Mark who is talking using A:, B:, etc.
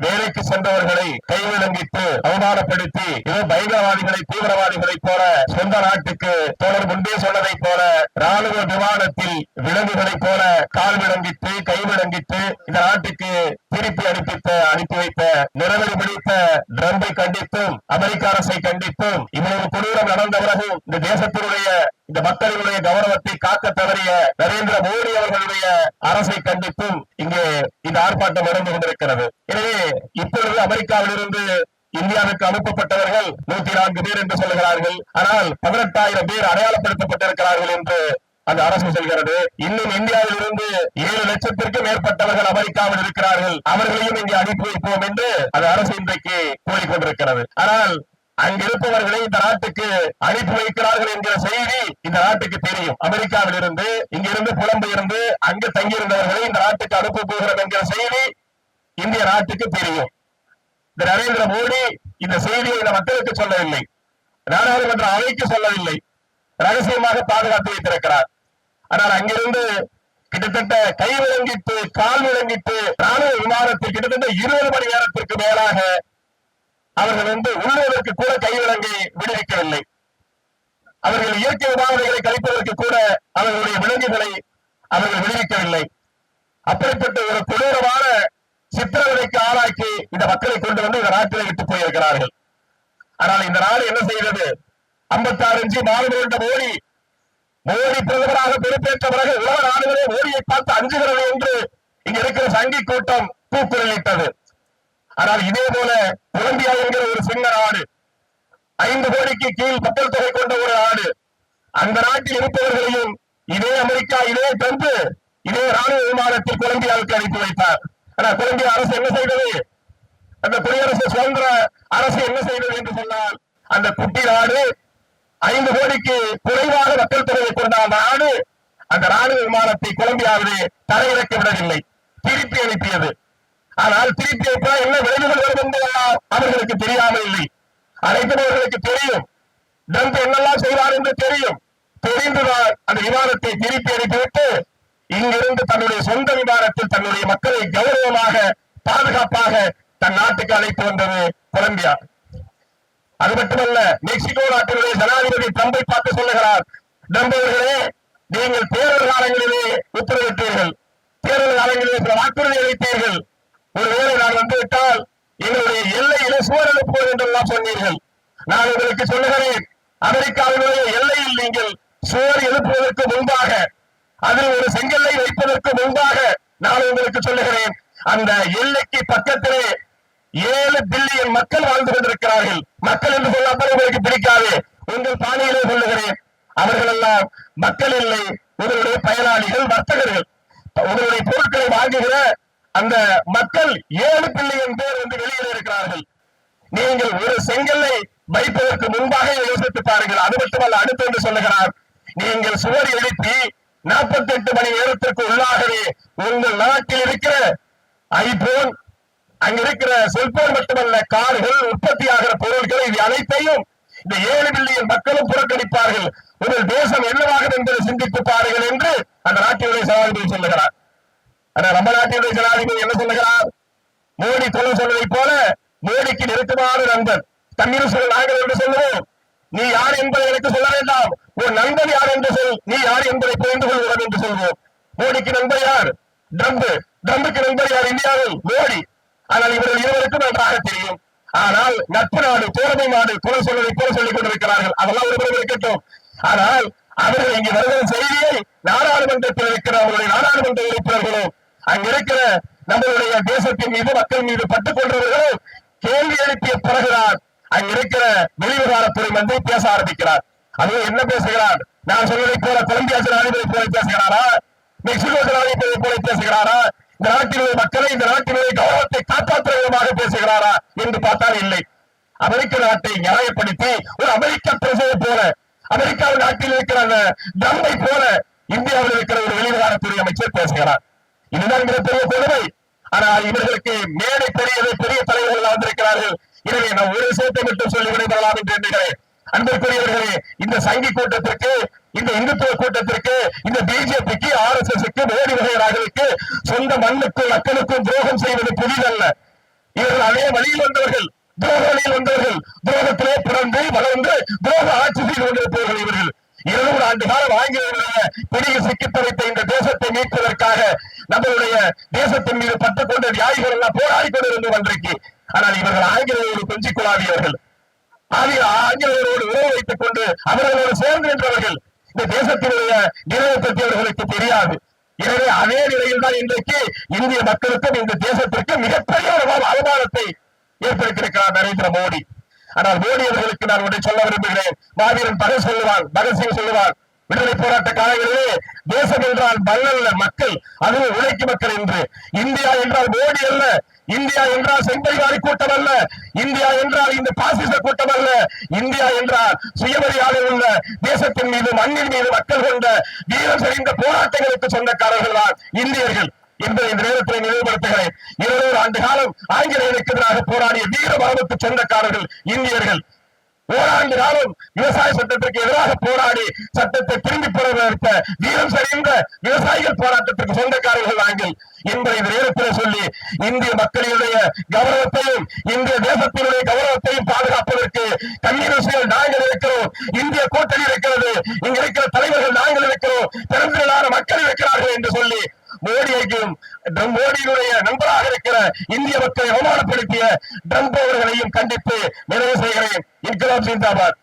A: வேலைக்கு சென்றவர்களை கைவிலங்கிட்டு அவமானப்படுத்தி ஏதோ பயங்கரவாதிகளை தீவிரவாதிகளை போல சொந்த நாட்டுக்கு தொடர் முன்பே சொன்னதை போல ராணுவ விமானத்தில் விலங்குகளை போல கால் விலங்கிட்டு கை விலங்கிட்டு இந்த நாட்டுக்கு திருப்பி அனுப்பி வைத்த நிறவெளி பிடித்த ட்ரம்பை கண்டித்தும் அமெரிக்க அரசை கண்டித்தும் இவ்வளவு கொடூரம் நடந்த பிறகு இந்த தேசத்தினுடைய இந்த மக்களுடைய கௌரவத்தை காக்க தவறிய நரேந்திர மோடி அவர்களுடைய அரசை கண்டித்தும் இங்கே இந்த ஆர்ப்பாட்டம் நடந்து கொண்டிருக்கிறது. எனவே இப்பொழுது அமெரிக்காவிலிருந்து இந்தியாவுக்கு அனுப்பப்பட்டவர்கள் 104 பேர் என்று சொல்லுகிறார்கள். ஆனால் 18,000 பேர் அடையாளப்படுத்தப்பட்டிருக்கிறார்கள் என்று அந்த அரசு சொல்கிறது. இன்னும் இந்தியாவில் இருந்து 7 லட்சத்திற்கும் மேற்பட்டவர்கள் அமெரிக்காவில் இருக்கிறார்கள். அவர்களையும் இங்கே அனுப்பி வைப்போம் என்று அந்த அரசு இன்றைக்கு கூறிக்கொண்டிருக்கிறது. ஆனால் அங்கிருப்பவர்களை இந்த நாட்டுக்கு அனுப்பி வைக்கிறார்கள் என்கிற செய்தி இந்த நாட்டுக்கு தெரியும். அமெரிக்காவில் இருந்து இங்கிருந்து புலம்பெயர்ந்து அங்கு தங்கியிருந்தவர்களை இந்த நாட்டுக்கு அனுப்ப போகிறோம் என்கிற செய்தி இந்திய நாட்டுக்கு தெரியும். இந்த நரேந்திர மோடி இந்த செய்தியை இந்த மக்களுக்கு சொல்லவில்லை, நாடாளுமன்ற அவைக்கு சொல்லவில்லை, ரகசியமாக பாதுகாத்து வைத்திருக்கிறார். ஆனால் அங்கிருந்து கிட்டத்தட்ட கை விலங்கிட்டு கால் விலங்கிட்டு ராணுவ விமானத்தில் கிட்டத்தட்ட 20 மணி நேரத்திற்கு மேலாக அவர்கள் உள்ளதற்கு கூட கைவிலங்கை விடுவிக்கவில்லை. அவர்கள் இயற்கை விமானங்களை கழிப்பதற்கு கூட அவர்களுடைய விலங்குகளை அவர்கள் விடுவிக்கவில்லை. அப்படிப்பட்ட ஒரு கொடூரமான சித்திரவதைக்கு ஆளாக்கி இந்த மக்களை கொண்டு வந்து இந்த நாட்டில் விட்டு போயிருக்கிறார்கள். ஆனால் இந்த நாடு என்ன செய்தது? 56 இன்ச்சு மாநில கொண்ட மோடி பிரதமராக பொறுப்பேற்ற பிறகு உலக நாடுகளே மோடியை பார்த்து அஞ்சுகிறது என்று இங்க இருக்கிற சங்கி கூட்டம் கூக்குரலிட்டது. ஆனால் இதே போல கொலம்பியா என்கிற ஒரு சின்ன நாடு, 5 கோடிக்கு கீழ் மக்கள் தொகை கொண்ட ஒரு நாடு, அந்த நாட்டில் இருப்பவர்களையும் இதே அமெரிக்கா, இதே ட்ரம்ப், இதே ராணுவ விமானத்தில் கொலம்பியாவுக்கு அனுப்பி வைத்தார். ஆனால் கொலம்பியா அரசு என்ன செய்தது? அந்த குடியரசு சுதந்திர அரசு என்ன செய்தது என்று சொன்னால், அந்த குட்டி நாடு 5 கோடிக்கு குறைவாக மக்கள் தொகையை கொண்ட அந்த நாடு அந்த ராணுவ விமானத்தை கொலம்பியாவிலே தரையிறக்க விடவில்லை, திருப்பி அனுப்பியது. ஆனால் திருப்பி வைப்பதால் என்ன விளைவுகள் வரும் என்பதெல்லாம் அவர்களுக்கு தெரியாமல் இல்லை. அழைத்தவர்களுக்கு தெரியும், ட்ரம்ப் என்னெல்லாம் செய்வார் என்று தெரியும். தெரிந்துதான் அந்த விமானத்தை திருப்பி அனுப்பிவிட்டு இங்கிருந்து தன்னுடைய சொந்த விமானத்தில் தன்னுடைய மக்களை கௌரவமாக பாதுகாப்பாக தன் நாட்டுக்கு அழைத்து வந்தது கொலம்பியா. அது மட்டுமல்ல, மெக்சிகோ நாட்டினுடைய ஜனாதிபதி ட்ரம்பை பார்த்து சொல்லுகிறார், ட்ரம்ப் அவர்களே, நீங்கள் தேர்தல் காலங்களிலே உத்தரவிட்டீர்கள், தேர்தல் காலங்களிலே சில வாக்குறுதி அளித்தீர்கள், ஒருவேளை நான் வந்துவிட்டால் எங்களுடைய எல்லையில சுவர் எழுப்புவோம் என்றெல்லாம் சொன்னீர்கள். நான் உங்களுக்கு சொல்லுகிறேன், அமெரிக்காவினுடைய எல்லையில் நீங்கள் சுவர் எழுப்புவதற்கு முன்பாக, அதில் ஒரு செங்கல்லை வைப்பதற்கு முன்பாக நான் உங்களுக்கு சொல்லுகிறேன், அந்த எல்லைக்கு பக்கத்திலே 7 பில்லியன் மக்கள் வாழ்ந்து கொண்டிருக்கிறார்கள். மக்கள் என்று சொல்லாமல் உங்களுக்கு பிடிக்காது, உங்கள் பாணியிலே சொல்லுகிறேன், அவர்கள் எல்லாம் மக்கள் இல்லை, உங்களுடைய பயனாளிகள், வர்த்தகர்கள், உங்களுடைய பொருட்களை வாங்குகிற அந்த மக்கள் 7 பில்லியன் பேர் வெளியில் இருக்கிறார்கள். நீங்கள் ஒரு செங்கல்லை வைப்பதற்கு முன்பாக யோசித்து பாருங்கள். அது மட்டுமல்ல, அடுத்து என்று சொல்லுகிறார், நீங்கள் சுவர் எழுப்பி 48 மணி நேரத்திற்கு உள்ளாகவே உங்கள் நாட்டில் இருக்கிற ஐபோன், அங்க இருக்கிற செல்போன் மட்டுமல்ல, கார்கள், உற்பத்தியாகிற பொருட்கள், இது அனைத்தையும் இந்த 7 பில்லியன் மக்களும் புறக்கணிப்பார்கள். உங்கள் தேசம் என்னவாகும் என்பதை சிந்தித்து பாருங்கள் என்று அந்த நாட்டினுடைய ஜனாதிபதி சொல்லுகிறார். நம்ம நாட்டினுடைய ஜனாதிபதி என்ன சொல்லுகிறார்? மோடி சொல்வதை போல மோடிக்கு நெருக்கமான நண்பன், கம்யூனிஸ்ட் நாங்கள் என்று சொல்லுவோம். நீ யார் என்பதை எனக்கு சொல்ல வேண்டாம், உன் நண்பன் யார் என்று சொல், நீ யார் என்பதை புரிந்து கொள்கிறோம் என்று சொல்வோம். மோடிக்கு நண்பர் யார்? ட்ரம்ப். ட்ரம்புக்கு நண்பர் யார்? இந்தியாவில் மோடி. ஆனால் இவர்கள் இருவருக்கும் நன்றாக தெரியும். ஆனால் நட்பு நாடு, தோழமை நாடு, குறை சொல்வதை போல சொல்லிக் கொண்டிருக்கிறார்கள். அதெல்லாம் ஒரு புறம் இருக்கட்டும். ஆனால் அவர்கள் இங்கு வருகிற செய்தியை நாடாளுமன்றத்தில் இருக்கிற அவர்களுடைய நாடாளுமன்ற உறுப்பினர்களும் அங்கிருக்கிற நம்மளுடைய தேசத்தின் மீது, மக்கள் மீது பட்டுக் கொண்டவர்களும் கேள்வி எழுப்பிய பிறகுதான் அங்கிருக்கிற வெளிவிவகாரத்துறை மந்திரி பேச ஆரம்பிக்கிறார். அதுவும் என்ன பேசுகிறார்? நான் சொல்வதை போல கொலம்பியா ஜனாதிபதி போல பேசுகிறாரா? மெக்சிகோ ஜனாதிபதி போல பேசுகிறாரா? இந்த நாட்டினுடைய மக்களை, இந்த நாட்டினுடைய கௌரவத்தை காப்பாற்ற விதமாக பேசுகிறாரா என்று பார்த்தால் இல்லை. அமெரிக்க நாட்டை நியாயப்படுத்தி ஒரு அமெரிக்க பிரசிடென்ட் போல, அமெரிக்காவின் நாட்டில் இருக்கிற அந்த ட்ரம்பை போல இந்தியாவில் இருக்கிற ஒரு வெளிவிவகாரத்துறை அமைச்சர் பேசுகிறார். இதுதான் மிகப்பெரிய கொடுமை. ஆனால் இவர்களுக்கு மேடை பெரிய தலைவர்கள் வந்திருக்கிறார்கள். எனவே நாம் ஒரு விஷயத்தை மட்டும் சொல்லி விடைபெறலாம் என்று எண்ணுகிறேன். அன்பிற்குரியவர்களே, இந்த சங்கி கூட்டத்திற்கு, இந்த இந்துத்துவ கூட்டத்திற்கு, இந்த பிஜேபிக்கு, RSS, மோடி வகையர்களுக்கு சொந்த மண்ணுக்கும் மக்களுக்கும் துரோகம் செய்வது புதிதல்ல. இவர்கள் அதே வழியில் வந்தவர்கள், துரோக வழியில் வந்தவர்கள், துரோகத்திலே பிறந்து வளர்ந்து துரோக ஆட்சி செய்து கொண்டிருப்பவர்கள் இவர்கள். 200 ஆண்டு காலம் ஆங்கிலேயருடைய பிடியில் சிக்கித் தவித்த இந்த தேசத்தை மீட்பதற்காக நம்மளுடைய தேசத்தின் மீது பட்டுக் கொண்ட தியாகிகள் எல்லாம் போராடி கொண்டிருந்த அன்றைக்கு. ஆனால் இவர்கள் ஆங்கிலேயரோடு கொஞ்சிக் கொள்ளாதவர்கள், ஆங்கிலேயரோடு உறவு வைத்துக் கொண்டு அவர்களோடு சேர்ந்து நின்றவர்கள். இந்த தேசத்தினுடைய நிலையை பற்றி அவர்களுக்கு தெரியாது. எனவே அதே நிலையில் தான் இன்றைக்கு இந்திய மக்களுக்கும் இந்த தேசத்திற்கு மிகப்பெரிய அவமானத்தை ஏற்படுத்தியிருக்கிறார் நரேந்திர மோடி. ஆனால் மோடி அவர்களுக்கு நான் ஒன்றை சொல்ல விரும்புகிறேன். மாவீரன் பகத்சிங் சொல்லுவான், விடுதலை போராட்ட காலங்களிலே தேசம் என்றால் மல்லல்ல மக்கள், அதுவும் உழைக்கும் மக்கள் என்று. இந்தியா என்றால் மோடி அல்ல, இந்தியா என்றால் செங்கல்வாரி கூட்டம் அல்ல, இந்தியா என்றால் இந்த பாசிச கூட்டம் அல்ல, இந்தியா என்றால் சுயமரியாதை உள்ள தேசத்தின் மீது மண்ணின் மீது மக்கள் கொண்ட வீரம் செறிந்த போராட்டங்களுக்கு சொந்தக்காரர்கள் தான் இந்தியர்கள் என்பதை இந்த நேரத்தில் நினைவுபடுத்துகிறேன். 200 ஆண்டு காலம் ஆங்கிலேயருக்கு எதிராக போராடிய வீர மரபுக்கு சொந்தக்காரர்கள் இந்தியர்கள். ஓராண்டு காலம் விவசாய சட்டத்திற்கு எதிராக போராடி சட்டத்தை திரும்பி பெற வைத்த வீரம் சரிந்த விவசாயிகள் போராட்டத்திற்கு சொந்தக்காரர்கள் நாங்கள் என்பதை இந்த நேரத்தில் சொல்லி, இந்திய மக்களுடைய கௌரவத்தையும் இந்திய தேசத்தினுடைய கௌரவத்தையும் பாதுகாப்பதற்கு கம்யூனிஸ்டுகள் நாங்கள் இருக்கிறோம், இந்திய கூட்டணி இருக்கிறது, இங்க இருக்கிற தலைவர்கள் நாங்கள் இருக்கிறோம், பெருந்திரளான மக்கள் இருக்கிறார்கள் என்று சொல்லி மோடியையும் மோடியினுடைய நண்பராக இருக்கிற இந்திய மக்களை அவமானப்படுத்திய ட்ரம்ப் அவர்களையும் கண்டித்து நிறைவு செய்கிறேன். இன்கிலாப் ஜிந்தாபாத்.